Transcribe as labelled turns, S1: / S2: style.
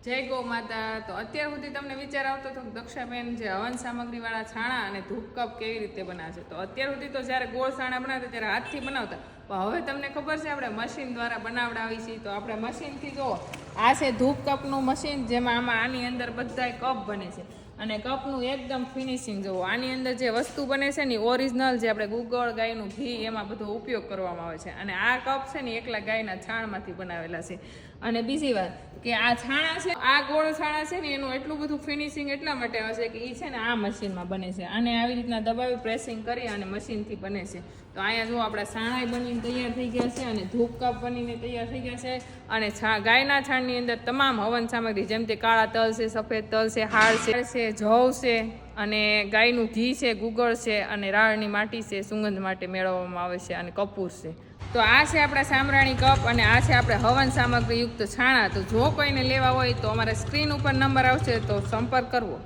S1: જય ગૌ માતા. તો અત્યાર સુધી તમને વિચાર આવતો હતો કે દક્ષાબેન જે હવન સામગ્રીવાળા છાણા અને ધૂપ કપ કેવી રીતે બનાવશે. તો અત્યાર સુધી તો જ્યારે ગોળ છાણા બનાવતા ત્યારે હાથથી બનાવતા, પણ હવે તમને ખબર છે આપણે મશીન દ્વારા બનાવડાવી છીએ. તો આપણે મશીનથી જુઓ, આ છે ધૂપ કપનું મશીન, જેમાં આની અંદર બધાય કપ બને છે અને કપનું એકદમ ફિનિશિંગ જુઓ. આની અંદર જે વસ્તુ બને છે ને ઓરિજિનલ, જે આપણે ગુગળ ગાયનું ઘી એમાં બધો ઉપયોગ કરવામાં આવે છે. અને આ કપ છે ને એકલા ગાયના છાણમાંથી બનાવેલા છે. અને બીજી વાત કે આ છાણા છે, આ ગોળ છાણા છે ને એનું એટલું બધું ફિનિશિંગ એટલા માટે હશે કે એ છે ને આ મશીનમાં બને છે. અને આવી રીતના દબાવી પ્રેસિંગ કરી અને મશીનથી બને છે. તો અહીંયા જો આપણા છાણાય બનીને તૈયાર થઈ ગયા છે અને ધૂપ કપ બનીને તૈયાર થઈ ગયા છે. અને ગાયના છાણની અંદર તમામ હવન સામગ્રી, જેમ કે કાળા તલ છે, સફેદ તલ છે, હાળ છે, જવ છે, અને ગાયનું ઘી છે, ગુગળ છે, અને રાળની માટી છે, સુગંધ માટે મેળવવામાં આવે છે, અને કપૂર છે. તો આ છે આપણા સામરાણી કપ અને આ છે આપણે હવન સામગ્રી યુક્ત છાણા. તો જો કોઈને લેવા હોય તો અમારા સ્ક્રીન ઉપર નંબર આવશે, તો સંપર્ક કરવો.